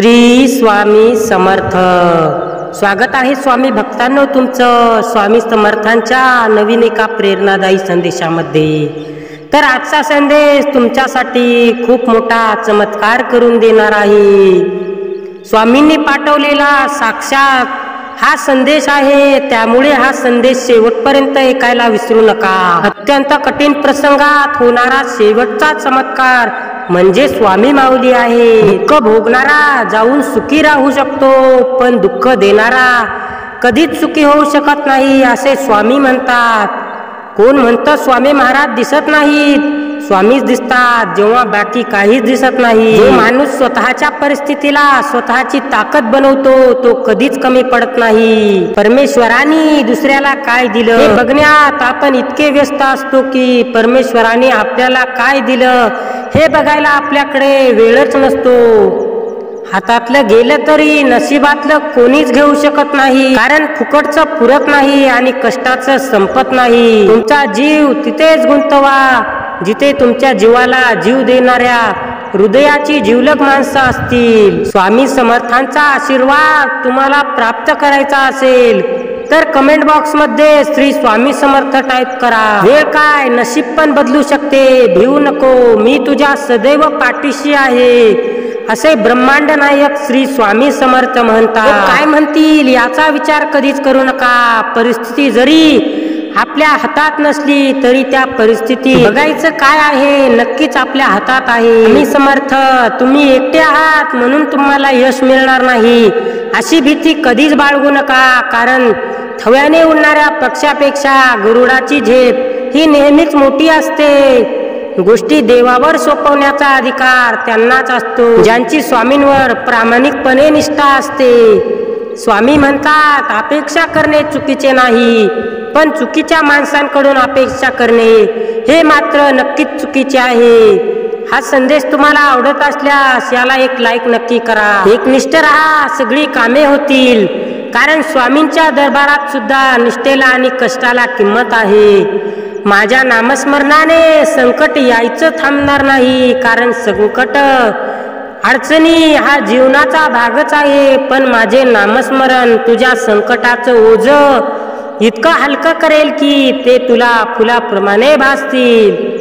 श्री स्वामी समर्थ। स्वागत आहे स्वामी भक्तांनो तुमचं स्वामी समर्थांच्या नवीन एका प्रेरणादायी संदेशामध्ये। तर आजचा संदेश तुमच्यासाठी खूप मोठा चमत्कार करून देणार आहे। स्वामींनी पाठवलेला साक्षात हा संदेश आहे, त्यामुळे हा संदेश शेवटपर्यंत ऐकायला विसरू नका। अत्यंत कठीण प्रसंगात होणारा शेवटचा चमत्कार म्हणजे स्वामी माऊली आहे। दुःख भोगणारा जाऊन सुखी राहू शकतो, पण दुःख देणारा कधीच सुखी होऊ शकत नाही असे स्वामी म्हणतात। कोण म्हणतं स्वामी महाराज दिसत नाहीत? स्वामीच दिसतात जेव्हा बाकी काहीच दिसत नाही। जो माणूस स्वतःच्या परिस्थितीला स्वतःची ताकद बनवतो तो कधीच कमी पडत नाही। परमेश्वराने दुसऱ्याला काय दिलं हे बघण्यात आपण इतके व्यस्त असतो की परमेश्वराने आपल्याला काय दिलं हे बघायला आपल्याकडे वेळच नसतो। हातातलं गेलं तरी नशिबातलं कोणीच घेऊ शकत नाही, कारण फुकटचं पुरत नाही आणि कष्टाचं संपत नाही। तुमचा जीव तिथेच गुंतवा जिथे तुमच्या जीवाला जीव देणाऱ्या हृदयाची जिवलग माणसं असतील। स्वामी समर्थांचा आशीर्वाद तुम्हाला प्राप्त करायचा असेल तर कमेंट बॉक्स मध्ये श्री स्वामी समर्थ टाइप करा। वेळ काय नशीब पण बदलू शकते, भिवू नको, मी तुझ्या सदैव पाठीशी आहे असे ब्रह्मांड नायक श्री स्वामी समर्थ म्हणतात। काय म्हणतील याचा विचार कधीच करू नका। परिस्थिती जरी आपल्या हातात नसली तरी त्या परिस्थिती बघायचं काय आहे नक्कीच आपल्या हातात आहे। मी समर्थ, तुम्ही एकटे आहात म्हणून तुम्हाला यश मिळणार नाही अशी भीती कधीच बाळगू नका, कारण थव्याने उडणाऱ्या पक्षापेक्षा गरुडाची झेप ही नेहमीच मोठी असते। गोष्टी देवावर सोपवण्याचा अधिकार त्यांनाच असतो ज्यांची स्वामींवर प्रामाणिकपणे निष्ठा असते। स्वामी म्हणतात अपेक्षा करणे चुकीचे नाही, पण चुकीच्या माणसांकडून अपेक्षा करणे हे मात्र नक्कीच चुकीचे आहे। हा संदेश तुम्हाला आवडत असल्यास याला एक लाईक नक्की करा। एकनिष्ठ राहा, सगळी कामे होतील, कारण स्वामींच्या दरबारात सुद्धा निष्ठेला आणि कष्टाला किंमत आहे। माझ्या नामस्मरणाने संकट यायचं थांबणार नाही, कारण संकट अडचणी हा जीवनाचा भागच आहे, पण माझे नामस्मरण तुझ्या संकटाचं ओझं इतकं हलकं करेल की ते तुला फुलाप्रमाणे भासतील।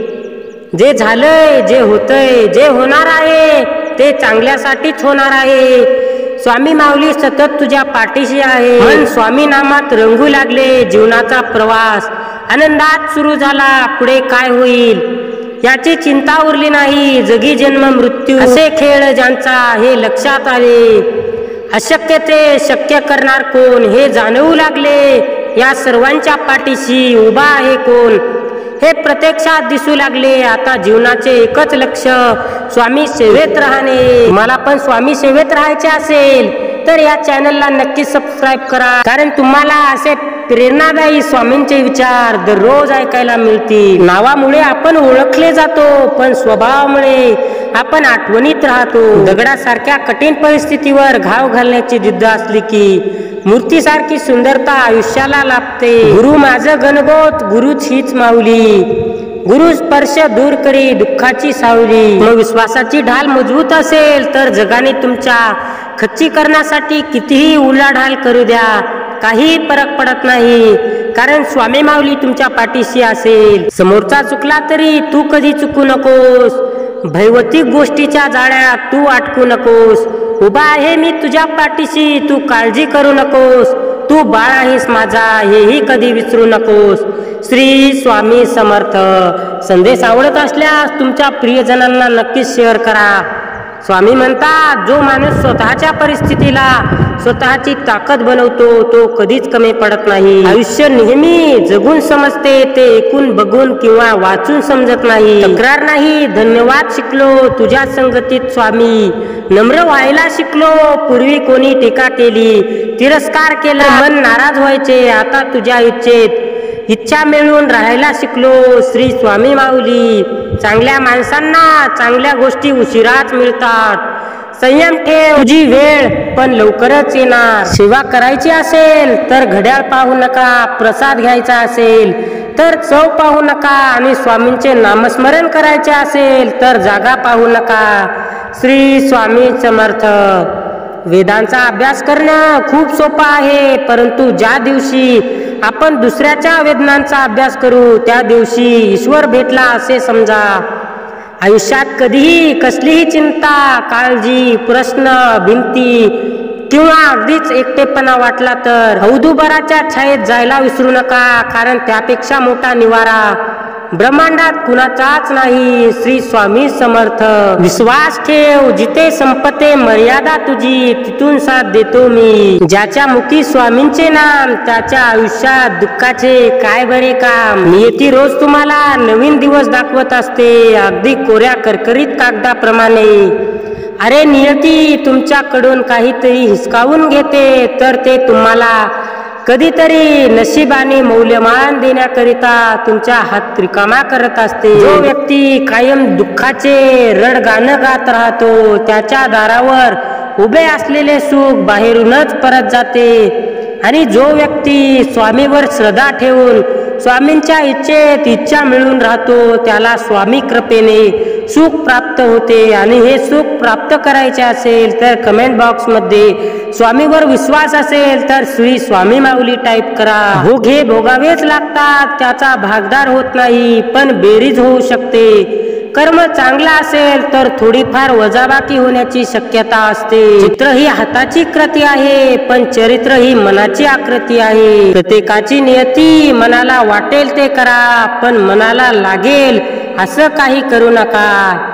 जे झालंय, जे होतंय, जे होणार आहे ते चांगल्यासाठीच होणार आहे। स्वामी माऊली सतत तुझ्या पाठीशी आहे। मन स्वामी नामात रंगू लागले, जीवनाचा प्रवास आनंदात सुरू झाला। पुढे काय होईल याची चिंता उरली नाही। जगी जन्म मृत्यू असे खेळ ज्यांचा हे लक्षात आले, अशक्य ते शक्य करणार कोण हे जाणवू लागले। या सर्वांच्या पाठीशी उभा आहे कोण हे प्रत्यक्षात दिसू लागले। आता जीवनाचे एकच लक्ष स्वामी सेवेत राहणे। मला पण स्वामी सेवेत राहायचे असेल तर या चॅनलला नक्की सबस्क्राईब करा, कारण तुम्हाला असे प्रेरणादायी स्वामींचे विचार दररोज ऐकायला मिळतील। नावामुळे आपण ओळखले जातो, पण स्वभावामुळे आपण आठवणीत राहतो। दगडासारख्या कठीण परिस्थितीवर घाव घालण्याची जिद्द असली की मूर्तीसारखी सुंदरता आयुष्याला लाभते। गुरु माझं गणगोत, गुरुच हीच माऊली, गुरु स्पर्श दूर करी दुःखाची सावली। मग विश्वासाची ढाल मजबूत असेल तर जगाने तुमच्या खच्चीकरणासाठी कितीही उलाढाल करू द्या, काही फरक पडत नाही, कारण स्वामी माऊली तुमच्या पाठीशी असेल। समोरचा चुकला तरी तू कधी चुकू नकोस, भैवतिक गोष्टीच्या जाळ्यात तू अटकू नकोस। उभा आहे मी तुझ्या पाठीशी, तू काळजी करू नकोस, तू बाळ आहेस माझा हेही कधी विसरू नकोस। श्री स्वामी समर्थ। संदेश आवडत असल्यास तुमच्या प्रियजनांना नक्कीच शेअर करा। स्वामी म्हणतात जो माणूस स्वतःच्या परिस्थितीला स्वतःची ताकद बनवतो तो कधीच कमी पडत नाही। आयुष्य नेहमी जगून समजते, ते ऐकून बघून किंवा वाचून समजत नाही। तक्रार नाही, धन्यवाद शिकलो तुझ्या संगतीत स्वामी, नम्र व्हायला शिकलो। पूर्वी कोणी टीका केली, तिरस्कार केला, मन नाराज व्हायचे, आता तुझ्या इच्छा मिळवून राहायला शिकलो। श्री स्वामी माऊली। चांगल्या माणसांना चांगल्या गोष्टी उशिराच मिळतात। संयम ठेव, तुझी वेळ पण लवकरच येणार। सेवा करायची असेल तर घड्याळ पाहू नका, प्रसाद घ्यायचा असेल तर चव पाहू नका, आणि स्वामींचे नामस्मरण करायचे असेल तर जागा पाहू नका। श्री स्वामी समर्थ। वेदांचा अभ्यास करणं खूप सोपं आहे, परंतु ज्या दिवशी आपण दुसऱ्याच्या वेदनांचा अभ्यास करू त्या दिवशी ईश्वर भेटला असे समजा. आयुष्यात कधीही कसलीही चिंता, काळजी, प्रश्न, भिंती किंवा अगदीच एकटेपणा वाटला तर औदुंबराच्या छायेत जायला विसरू नका, कारण त्यापेक्षा मोठा निवारा ब्रह्मांडात कुणाचाच नाही. श्री स्वामी समर्थ. विश्वास ठेव, जिथे संपते मर्यादा तुझी तिथून साथ देतो मी. ज्याच्या मुखी स्वामींचे नाम त्याच्या आयुष्यात दुःखाचे काय बरे काम. नियती रोज तुम्हाला नवीन दिवस दाखवत असते, अगदी कोऱ्या करकरीत कागदाप्रमाणे. अरे नियती तुमच्याकडून काहीतरी हिसकावून घेते, तर ते तुम्हाला कधीतरी नशिबाने मौल्यमान देण्याकरिता तुमच्या हात रिकामा करत असते. जो व्यक्ती कायम दुःखाचे रडगाणं गात राहतो त्याच्या दारावर उभे असलेले सुख बाहेरूनच परत जाते. आणि जो व्यक्ती स्वामीवर श्रद्धा ठेवून स्वामींच्या इच्छेत इच्छा मिळून राहतो त्याला स्वामी कृपेने सुख प्राप्त होते. आणि हे सुख प्राप्त करायचे असेल तर कमेंट बॉक्स मध्ये स्वामीवर विश्वास असेल तर श्री स्वामी माऊली टाईप करा. भोगे भोगावेच लागतात, त्याचा भागदार होत नाही, पण बेरीज होऊ शकते. कर्म चांगला असेल तर थोडीफार वजाबाकी होण्याची शक्यता असते. चित्र ही हाताची कृती आहे, पण चरित्र ही मनाची आकृती आहे. प्रत्येकाची नियती मनाला वाटेल ते करा, पण मनाला लागेल असं काही करू नका.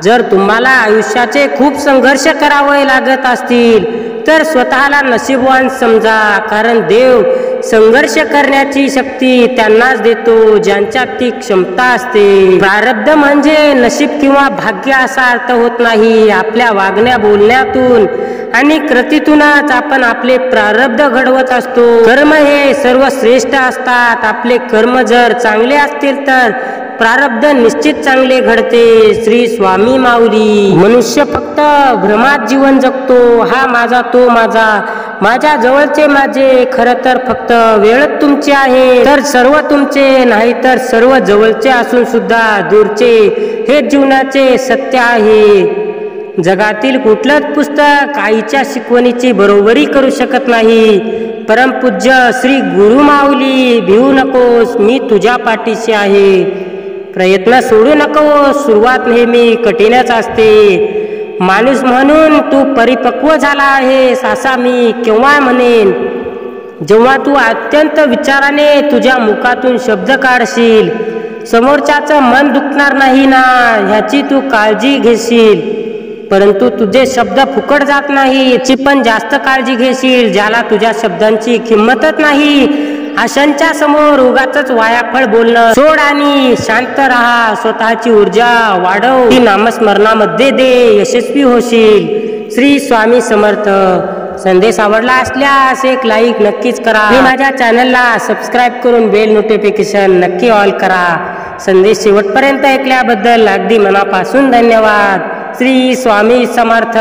जर तुम्हाला आयुष्याचे खूप संघर्ष करावे लागत असतील तर स्वतःला नशीबवान समजा, कारण देव संघर्ष करण्याची शक्ती त्यांनाच देतो ज्यांच्यात ती क्षमता असते. प्रारब्ध म्हणजे नशीब किंवा भाग्य असा अर्थ होत नाही. आपल्या वागण्या बोलण्यातून आणि कृतीतूनच आपण आपले प्रारब्ध घडवत असतो. कर्म हे सर्व श्रेष्ठ असतात. आपले कर्म जर चांगले असतील तर प्रारब्ध निश्चित चांगले घडते. श्री स्वामी माऊली. मनुष्य फक्त भ्रमात जीवन जगतो, हा माझा तो माझा, माझ्या जवळचे माझे. खरं तर फक्त वेळ तुमची आहे तर सर्व तुमचे, नाही तर सर्व जवळचे असून सुद्धा दूरचे. हे जीवनाचे सत्य आहे. जगातील कुठलंच पुस्तक आईच्या शिकवणीची बरोबरी करू शकत नाही. परमपूज्य श्री गुरु माऊली. भिवू नकोस, मी तुझ्या पाठीशी आहे. प्रयत्न सोडू नको, सुरुवात नेहमी कठीणच असते. माणूस म्हणून तू परिपक्व झाला आहेस असा मी केव्हा म्हणेन, जेव्हा तू अत्यंत विचाराने तुझ्या मुखातून शब्द काढशील. समोरच्याचं मन दुखणार नाही ना ह्याची तू काळजी घेशील, परंतु तुझे शब्द फुकट जात नाही याची पण जास्त काळजी घेशील. ज्याला तुझ्या शब्दांची किंमतच नाही अशांच्या समोर उगाचच वायाफळ बोलणं सोड आणि शांत राहा. स्वतःची ऊर्जा वाढव, ती नामस्मरणामध्ये दे, यशस्वी होशील. श्री स्वामी समर्थ. संदेश आवडला असल्यास एक लाईक नक्कीच करा. आणि माझ्या चॅनलला सबस्क्राईब करून बेल नोटिफिकेशन नक्की ऑल करा. संदेश शेवटपर्यंत ऐकल्याबद्दल अगदी मनापासून धन्यवाद. श्री स्वामी समर्थ.